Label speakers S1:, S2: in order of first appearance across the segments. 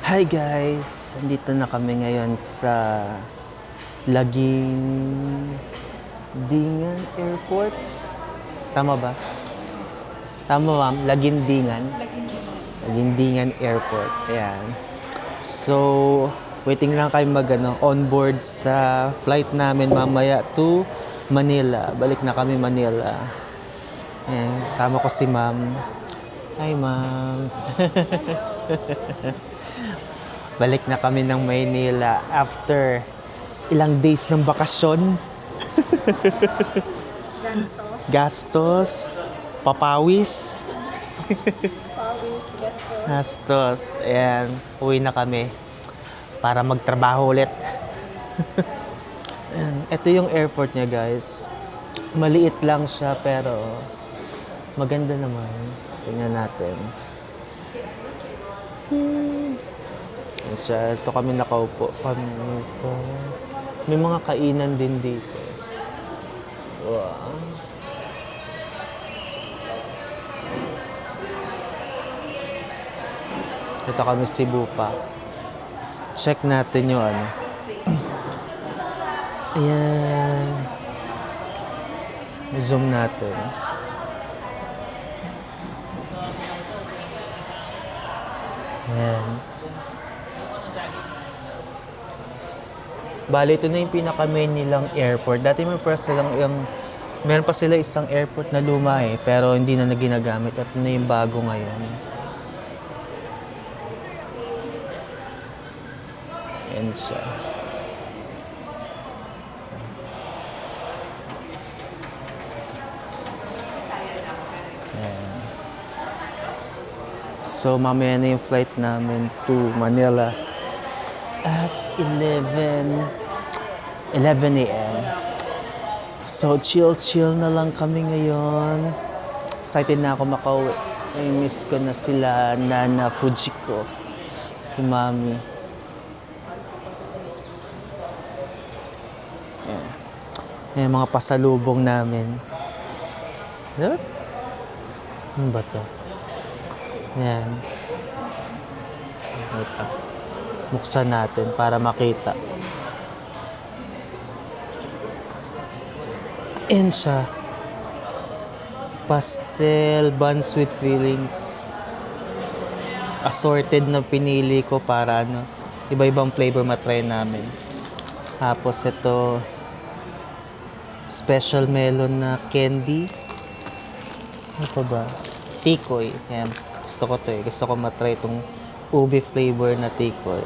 S1: Hi guys! Andito na kami ngayon sa Lagindingan Airport. Tama ba? Tama ma'am? Lagindingan? Lagindingan Airport. Ayan. So, waiting lang kayo on board sa flight namin mamaya to Manila. Balik na kami Manila. Ayan. Sama ko si ma'am. Hi ma'am. Balik na kami ng Maynila after ilang days ng bakasyon. Gastos. Papawis. Gastos. Ayan, uwi na kami para magtrabaho ulit. Ayan, ito yung airport niya guys. Maliit lang siya pero maganda naman. Tingnan natin. Siya, ito kami nakaupo kami sa... May mga kainan din dito. Wow. Ito kami Cebu pa. Check natin yung ano. Ayan. Zoom natin. Ayan. Bali, ito na yung pinaka-main nilang airport. Dati meron pa sila isang airport na luma pero hindi na ginagamit. At ito na yung bago ngayon. Ayan siya. Ayan. So, mamaya na yung flight namin to Manila at 11 a.m. So, chill na lang kami ngayon. Excited na ako makauwi. I miss ko na sila, Nana Fujiko, si Mami. Yan mga pasalubong namin. Ano ba to? Yan. Buksan natin para makita. And siya. Pastel buns with fillings. Assorted na pinili ko para iba-ibang flavor matry namin. Tapos ito special melon na candy. Ano pa ba? Tikoy. Yan. Gusto ko to Gusto ko matry itong ube flavor na tikoy.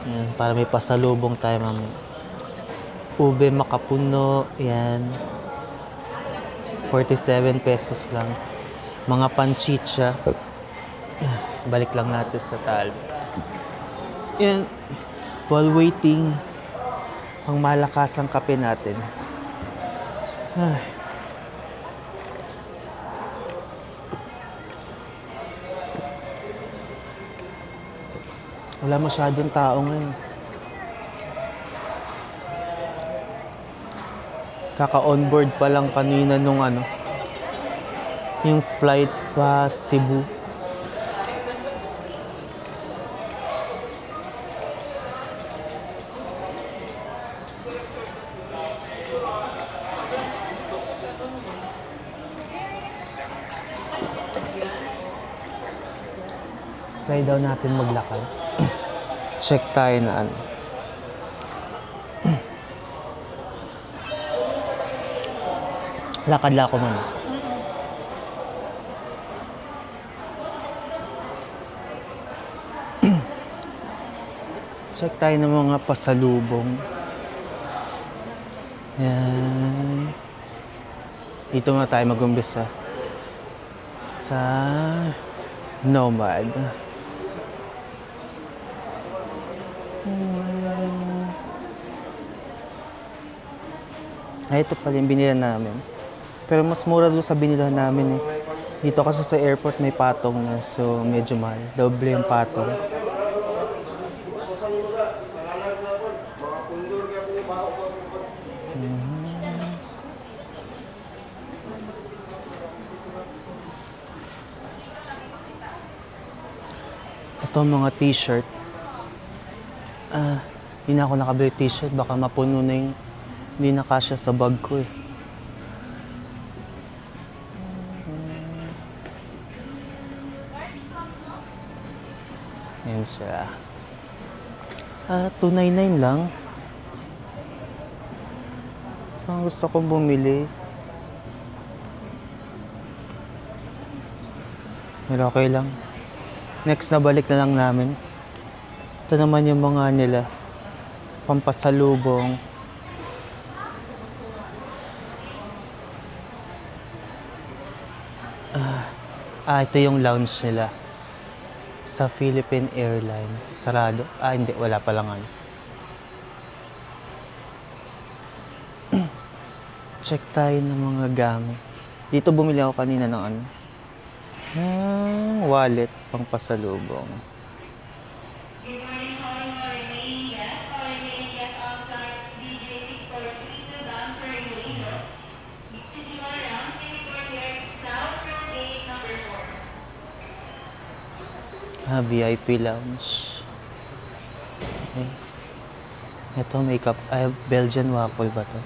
S1: Yan, para may pasalubong tayo mamaya. Ube makapuno, yan. 47 pesos lang. Mga panchicha. Balik lang natin sa tali. Yan. While waiting, ang malakas ang kape natin. Ay. Wala masyadong tao ngayon. Kaka-onboard pa lang kanina nung yung flight pa Cebu. Try daw natin maglakad. Check tayo na lakad lang ako muna. Check tayo ng mga pasalubong. Yan. Dito na tayo mag-umpisa sa Nomad. Ito pala yung binila namin. Pero mas mura doon sa binila namin Dito kasi sa airport may patong na. So medyo mahal. Doble yung patong. Ito mga t-shirt. Hindi na ako nakabili t-shirt. Baka mapuno na yung hindi na kasya sa bag ko eh. Yan siya. 299 lang. Ang gusto kong bumili. Pero okay lang. Next na balik na lang namin. Ito naman yung mga nila. Pampasalubong. Ito yung lounge nila. Sa Philippine Airlines. Sarado? Hindi. Wala pa lang ano. Check tayo ng mga gamit. Dito bumili ako kanina ng ano. Ng wallet pang pasalubong. VIP lounge. Okay. Ito makeup. Belgian waffle ba to?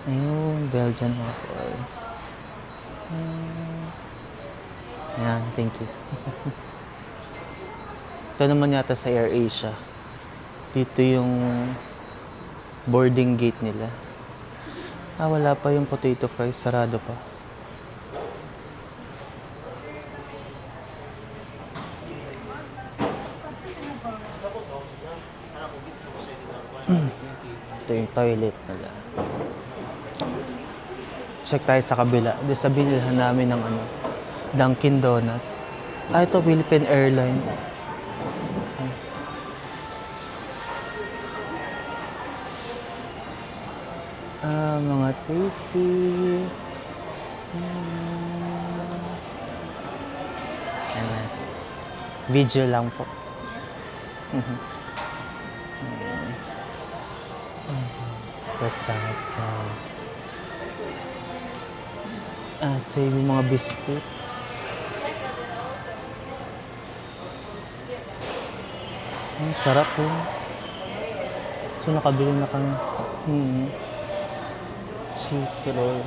S1: Ayun, Belgian waffle. Yan, thank you. Ito naman yata sa AirAsia. Dito yung boarding gate nila. Wala pa yung potato fries. Sarado pa. Ito yung toilet nila. Check tayo sa kabila. Di sa binilhan namin ng ano, Dunkin Donut. Ito Philippine Airlines. Mga tasty. Ayan. Video lang po. Pasaka. Save yung mga biscuit. Sarap po. So, nakabili na kami. Cheese roll.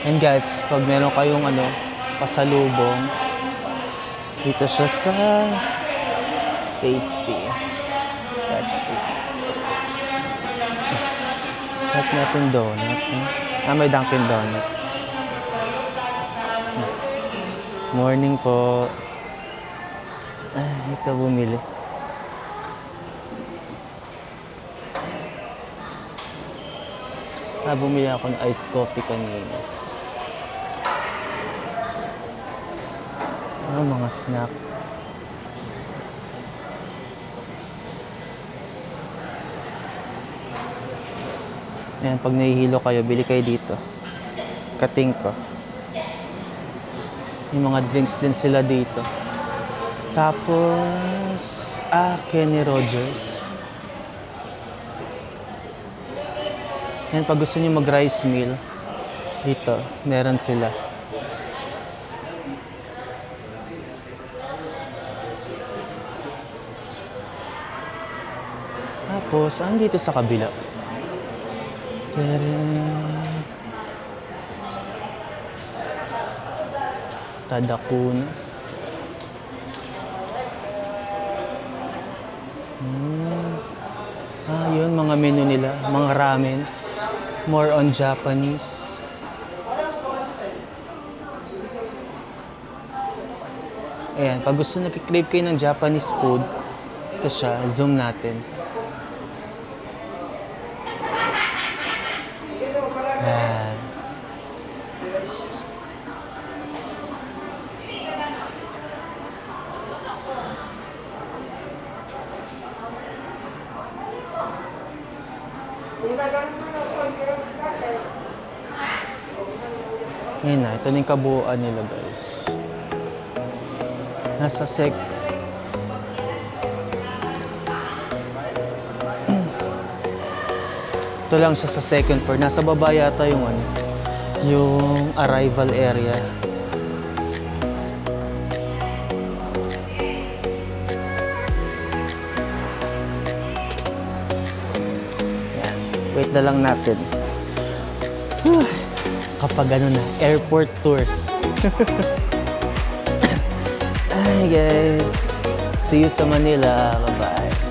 S1: And guys, pag meron kayong ano, pasalubong, dito siya sa Tasty. That's it. Check natin donut. May Dunkin Donut. Morning po. Ito bumili. Bumili ako ng iced coffee kanina. Mga snack. Ayan, pag nahihilo kayo, bili kayo dito. Kating ko. Yung mga drinks din sila dito. Tapos, Kenny Rogers. Ayan, pag gusto niyo mag-rice meal, dito, meron sila. Tapos, dito sa kabila? Tadakuna. Yun, mga menu nila. Mga ramen. More on Japanese. Ayan, pag gusto nag-crave kayo ng Japanese food, ito siya, zoom natin. Ayan. Ayan na, ito na yung kabuuan nila guys. Nasa ito lang siya sa second floor. Nasa baba yata yung yung arrival area. Yan. Wait na lang natin. Kapag ano na, airport tour. Ay guys, see you sa Manila. Bye-bye.